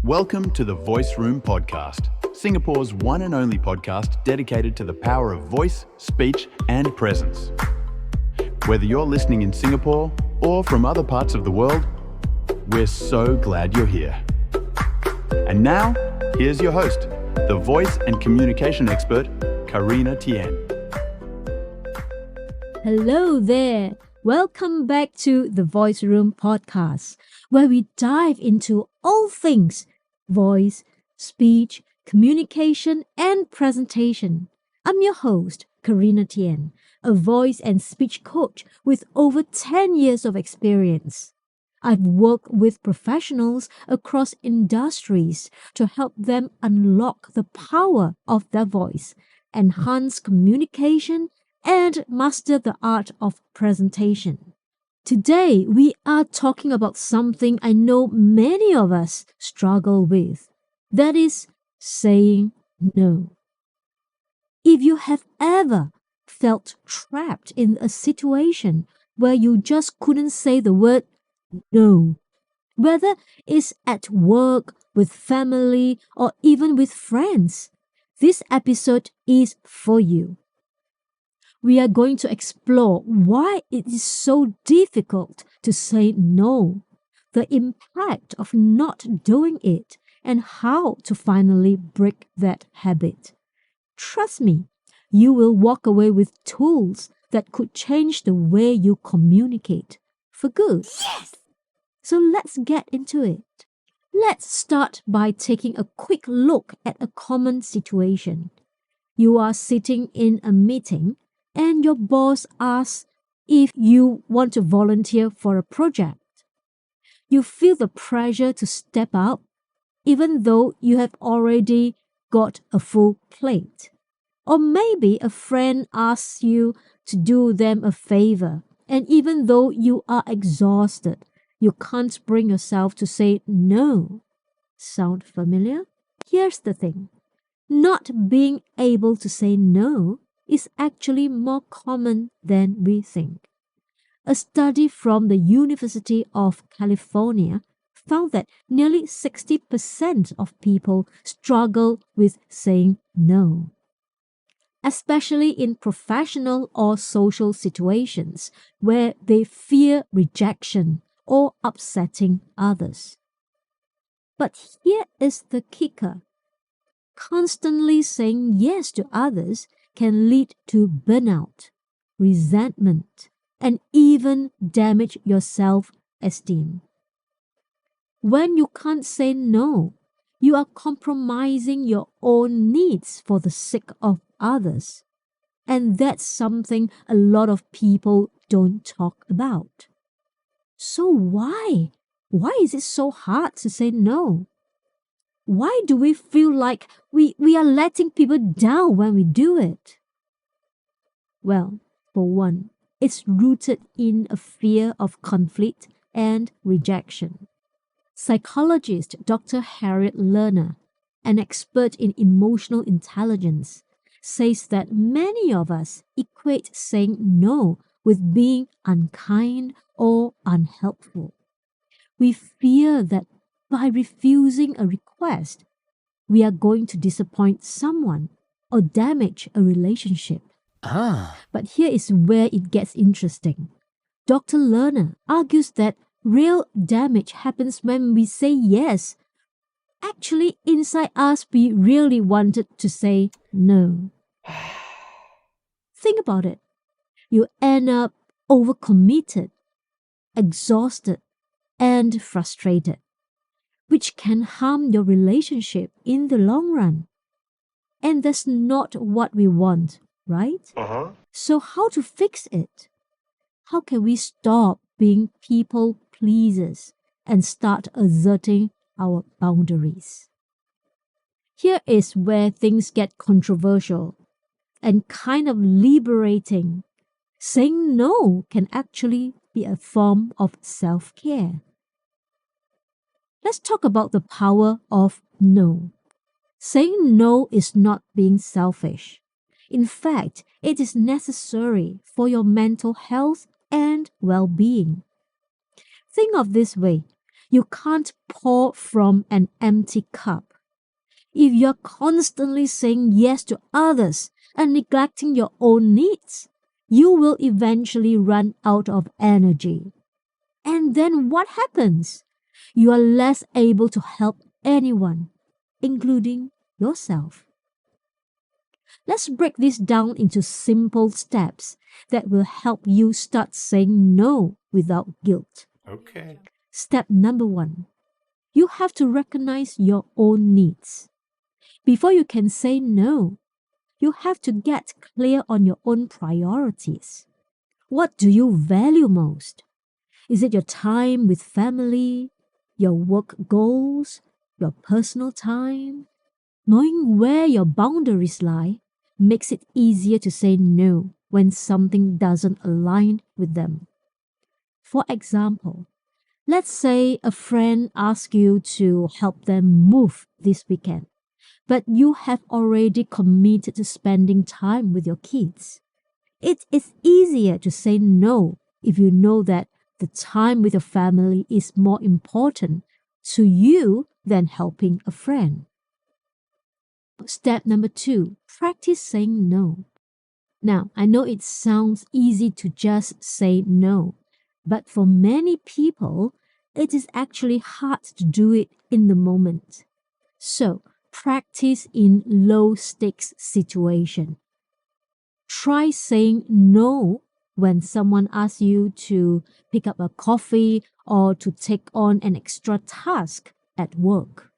Welcome to the Voice Room Podcast, Singapore's one and only podcast dedicated to the power of voice, speech, and presence. Whether you're listening in Singapore or from other parts of the world, we're so glad you're here. And now, here's your host, the voice and communication expert, Carina Tien. Hello there. Welcome back to the Voice Room Podcast, where we dive into all things voice, speech, communication, and presentation. I'm your host, Carina Tien, a voice and speech coach with over 10 years of experience. I've worked with professionals across industries to help them unlock the power of their voice, enhance communication, and master the art of presentation. Today, we are talking about something I know many of us struggle with. That is saying no. If you have ever felt trapped in a situation where you just couldn't say the word no, whether it's at work, with family, or even with friends, this episode is for you. We are going to explore why it is so difficult to say no, the impact of not doing it, and how to finally break that habit. Trust me, you will walk away with tools that could change the way you communicate for good. Yes! So let's get into it. Let's start by taking a quick look at a common situation. You are sitting in a meeting and your boss asks if you want to volunteer for a project. You feel the pressure to step up, even though you have already got a full plate. Or maybe a friend asks you to do them a favor, and even though you are exhausted, you can't bring yourself to say no. Sound familiar? Here's the thing. Not being able to say no is actually more common than we think. A study from the University of California found that nearly 60% of people struggle with saying no, especially in professional or social situations where they fear rejection or upsetting others. But here is the kicker. Constantly saying yes to others can lead to burnout, resentment, and even damage your self-esteem. When you can't say no, you are compromising your own needs for the sake of others. And that's something a lot of people don't talk about. So why? Why is it so hard to say no? Why do we feel like we are letting people down when we do it? Well, for one, it's rooted in a fear of conflict and rejection. Psychologist Dr. Harriet Lerner, an expert in emotional intelligence, says that many of us equate saying no with being unkind or unhelpful. We fear that by refusing a request, we are going to disappoint someone or damage a relationship. But here is where it gets interesting. Dr. Lerner argues that real damage happens when we say yes. Actually, inside us, we really wanted to say no. Think about it. You end up overcommitted, exhausted, and frustrated, which can harm your relationship in the long run. And that's not what we want, right? So how to fix it? How can we stop being people pleasers and start asserting our boundaries? Here is where things get controversial and kind of liberating. Saying no can actually be a form of self-care. Let's talk about the power of no. Saying no is not being selfish. In fact, it is necessary for your mental health and well-being. Think of this way. You can't pour from an empty cup. If you're constantly saying yes to others and neglecting your own needs, you will eventually run out of energy. And then what happens? You are less able to help anyone, including yourself. Let's break this down into simple steps that will help you start saying no without guilt. Okay. Step number 1. You have to recognize your own needs. Before you can say no, you have to get clear on your own priorities. What do you value most? Is it your time with family, your work goals, your personal time? Knowing where your boundaries lie makes it easier to say no when something doesn't align with them. For example, let's say a friend asks you to help them move this weekend, but you have already committed to spending time with your kids. It is easier to say no if you know that the time with your family is more important to you than helping a friend. Step number 2, practice saying no. Now, I know it sounds easy to just say no, but for many people, it is actually hard to do it in the moment. So, practice in low-stakes situation. Try saying no when someone asks you to pick up a coffee or to take on an extra task at work.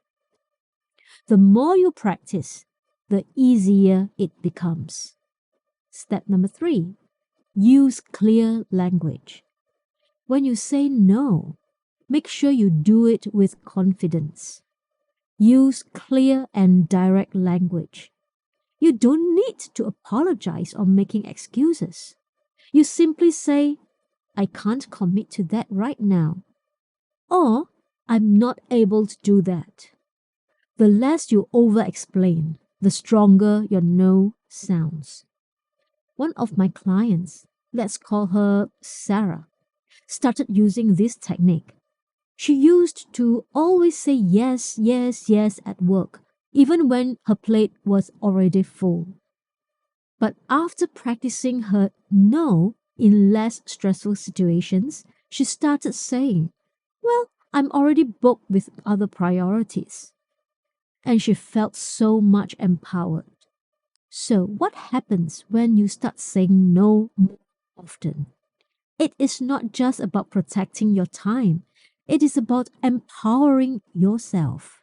The more you practice, the easier it becomes. Step number 3, use clear language. When you say no, make sure you do it with confidence. Use clear and direct language. You don't need to apologize or making excuses. You simply say, I can't commit to that right now, or I'm not able to do that. The less you over-explain, the stronger your no sounds. One of my clients, let's call her Sarah, started using this technique. She used to always say yes, yes, yes at work, even when her plate was already full. But after practicing her no in less stressful situations, she started saying, well, I'm already booked with other priorities. And she felt so much empowered. So what happens when you start saying no more often? It is not just about protecting your time. It is about empowering yourself.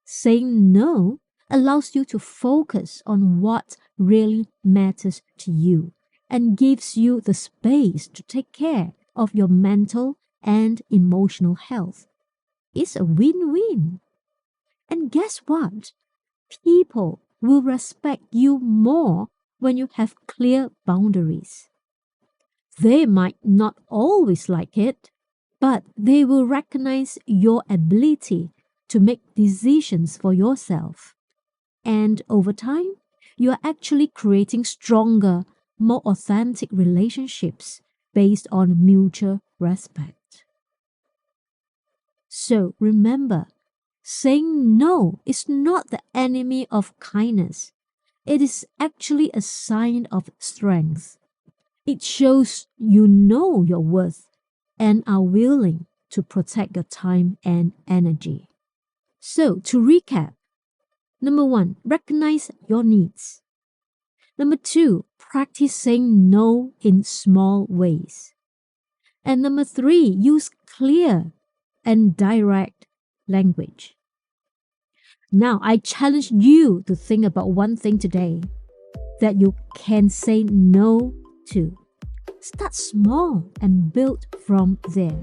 Saying no allows you to focus on what really matters to you and gives you the space to take care of your mental and emotional health. It's a win-win. And guess what? People will respect you more when you have clear boundaries. They might not always like it, but they will recognize your ability to make decisions for yourself. And over time, you are actually creating stronger, more authentic relationships based on mutual respect. So remember, saying no is not the enemy of kindness. It is actually a sign of strength. It shows you know your worth and are willing to protect your time and energy. So, to recap, number 1, recognize your needs. Number 2, practice saying no in small ways. And number 3, use clear and direct language. Now, I challenge you to think about one thing today that you can say no to. Start small and build from there.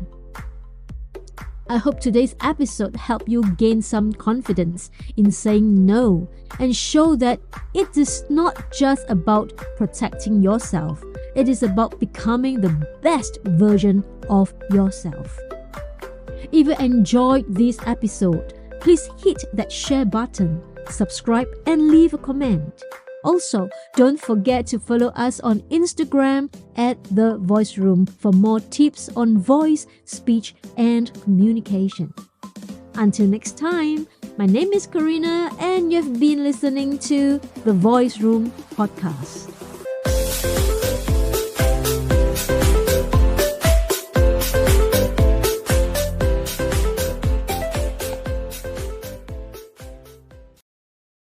I hope today's episode helped you gain some confidence in saying no and show that it is not just about protecting yourself. It is about becoming the best version of yourself. If you enjoyed this episode, please hit that share button, subscribe, and leave a comment. Also, don't forget to follow us on Instagram at The Voice Room for more tips on voice, speech, and communication. Until next time, my name is Carina and you've been listening to The Voice Room Podcast.